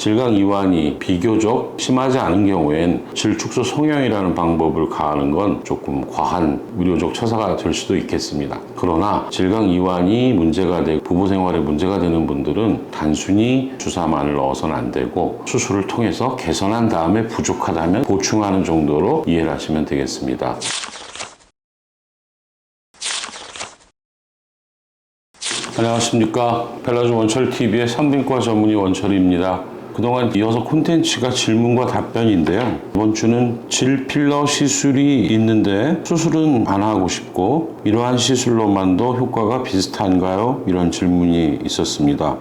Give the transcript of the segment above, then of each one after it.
질강 이완이 비교적 심하지 않은 경우엔 질축소 성형이라는 방법을 가하는 건 조금 과한 의료적 처사가 될 수도 있겠습니다. 그러나 질강 이완이 문제가 되고 부부 생활에 문제가 되는 분들은 단순히 주사만을 넣어서는 안 되고 수술을 통해서 개선한 다음에 부족하다면 보충하는 정도로 이해를 하시면 되겠습니다. 안녕하십니까. 펠라즈 원철TV의 산부인과 전문의 원철입니다. 그동안 이어서 콘텐츠가 질문과 답변인데요. 이번 주는 질 필러 시술이 있는데 수술은 안 하고 싶고 이러한 시술로만도 효과가 비슷한가요? 이런 질문이 있었습니다.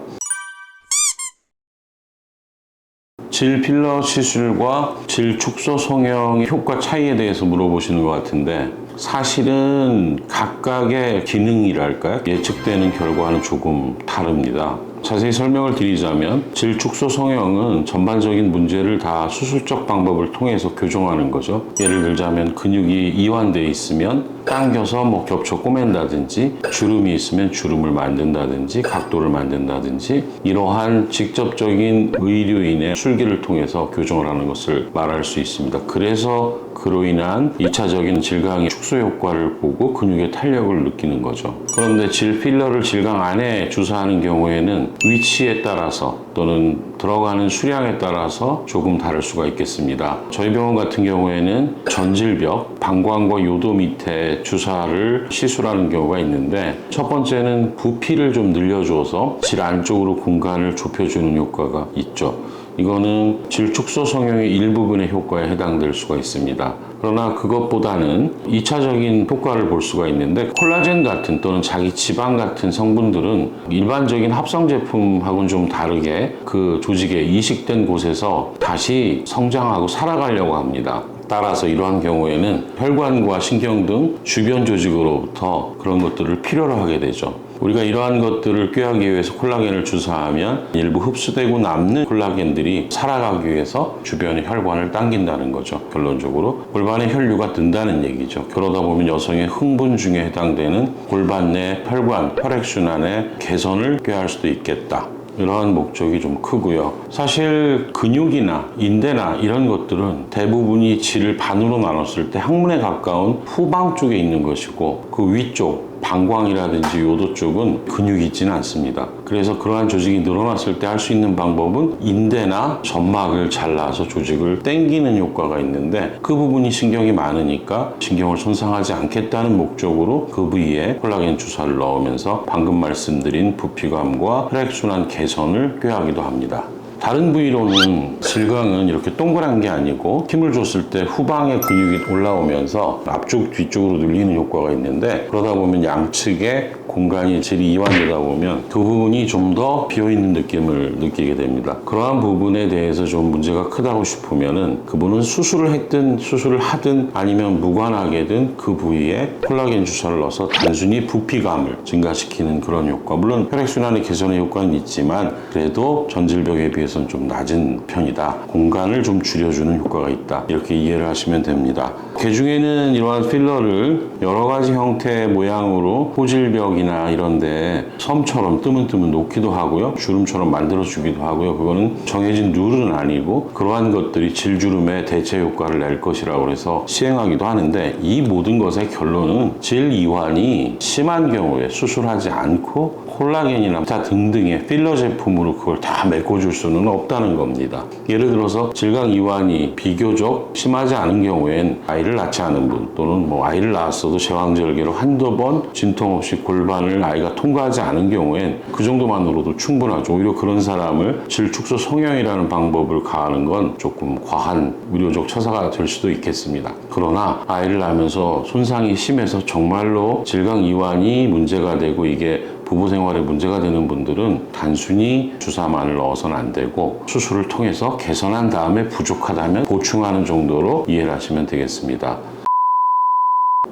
질 필러 시술과 질 축소 성형의 효과 차이에 대해서 물어보시는 것 같은데 사실은 각각의 기능이랄까요? 예측되는 결과는 조금 다릅니다. 자세히 설명을 드리자면 질 축소 성형은 전반적인 문제를 다 수술적 방법을 통해서 교정하는 거죠. 예를 들자면 근육이 이완되어 있으면 당겨서 겹쳐 꼬맨다든지 주름이 있으면 주름을 만든다든지 각도를 만든다든지 이러한 직접적인 의료인의 술기를 통해서 교정을 하는 것을 말할 수 있습니다. 그래서 그로 인한 2차적인 질강의 축소 효과를 보고 근육의 탄력을 느끼는 거죠. 그런데 질 필러를 질강 안에 주사하는 경우에는 위치에 따라서 또는 들어가는 수량에 따라서 조금 다를 수가 있겠습니다. 저희 병원 같은 경우에는 전질벽, 방광과 요도 밑에 주사를 시술하는 경우가 있는데 첫 번째는 부피를 좀 늘려줘서 질 안쪽으로 공간을 좁혀주는 효과가 있죠. 이거는 질 축소 성형의 일부분의 효과에 해당될 수가 있습니다. 그러나 그것보다는 2차적인 효과를 볼 수가 있는데 콜라겐 같은 또는 자기 지방 같은 성분들은 일반적인 합성 제품하고는 좀 다르게 그 조직에 이식된 곳에서 다시 성장하고 살아가려고 합니다. 따라서 이러한 경우에는 혈관과 신경 등 주변 조직으로부터 그런 것들을 필요로 하게 되죠. 우리가 이러한 것들을 꾀하기 위해서 콜라겐을 주사하면 일부 흡수되고 남는 콜라겐들이 살아가기 위해서 주변의 혈관을 당긴다는 거죠. 결론적으로 골반의 혈류가 든다는 얘기죠. 그러다 보면 여성의 흥분 중에 해당되는 골반 내 혈관, 혈액순환의 개선을 꾀할 수도 있겠다. 이러한 목적이 좀 크고요. 사실 근육이나 인대나 이런 것들은 대부분이 질을 반으로 나눴을 때 항문에 가까운 후방 쪽에 있는 것이고 그 위쪽 방광이라든지 요도 쪽은 근육이 있지는 않습니다. 그래서 그러한 조직이 늘어났을 때 할 수 있는 방법은 인대나 점막을 잘라서 조직을 당기는 효과가 있는데 그 부분이 신경이 많으니까 신경을 손상하지 않겠다는 목적으로 그 부위에 콜라겐 주사를 넣으면서 방금 말씀드린 부피감과 혈액순환 개선을 꾀하기도 합니다. 다른 부위로는 질강은 이렇게 동그란 게 아니고 힘을 줬을 때 후방의 근육이 올라오면서 앞쪽 뒤쪽으로 늘리는 효과가 있는데 그러다 보면 양측의 공간이 질이 이완되다 보면 그 부분이 좀 더 비어있는 느낌을 느끼게 됩니다. 그러한 부분에 대해서 좀 문제가 크다고 싶으면은 그분은 수술을 했든 수술을 하든 아니면 무관하게든 그 부위에 콜라겐 주사를 넣어서 단순히 부피감을 증가시키는 그런 효과, 물론 혈액순환의 개선의 효과는 있지만 그래도 전질벽에 비해서는 좀 낮은 편이다. 공간을 좀 줄여주는 효과가 있다. 이렇게 이해를 하시면 됩니다. 개중에는 이러한 필러를 여러 가지 형태의 모양으로 호질벽이나 이런데 섬처럼 뜨문뜨문 놓기도 하고요. 주름처럼 만들어주기도 하고요. 그거는 정해진 룰은 아니고 그러한 것들이 질주름에 대체 효과를 낼 것이라고 해서 시행하기도 하는데 이 모든 것의 결론은 질 이완이 심한 경우에 수술하지 않고 콜라겐이나 기타 등등의 필러 제품으로 그걸 다 메꿔줄 수는 없다는 겁니다. 예를 들어서 질강 이완이 비교적 심하지 않은 경우엔 아이를 낳지 않은 분 또는 아이를 낳았어도 제왕절개로 한두 번 진통 없이 골반을 아이가 통과하지 않은 경우엔 그 정도만으로도 충분하죠. 오히려 그런 사람을 질 축소 성형이라는 방법을 가하는 건 조금 과한 의료적 처사가 될 수도 있겠습니다. 그러나 아이를 낳으면서 손상이 심해서 정말로 질강 이완이 문제가 되고 이게 부부 생활에 문제가 되는 분들은 단순히 주사만을 넣어서는 안 되고 수술을 통해서 개선한 다음에 부족하다면 보충하는 정도로 이해를 하시면 되겠습니다.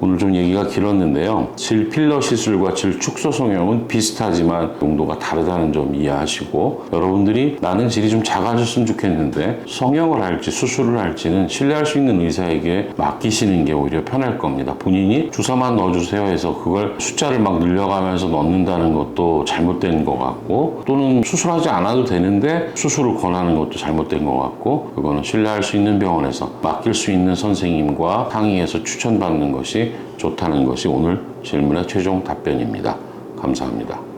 오늘 좀 얘기가 길었는데요. 질 필러 시술과 질 축소 성형은 비슷하지만 용도가 다르다는 점 이해하시고, 여러분들이 나는 질이 좀 작아졌으면 좋겠는데 성형을 할지 수술을 할지는 신뢰할 수 있는 의사에게 맡기시는 게 오히려 편할 겁니다. 본인이 주사만 넣어주세요 해서 그걸 숫자를 막 늘려가면서 넣는다는 것도 잘못된 것 같고, 또는 수술하지 않아도 되는데 수술을 권하는 것도 잘못된 것 같고, 그거는 신뢰할 수 있는 병원에서 맡길 수 있는 선생님과 상의해서 추천받는 것이 좋다는 것이 오늘 질문의 최종 답변입니다. 감사합니다.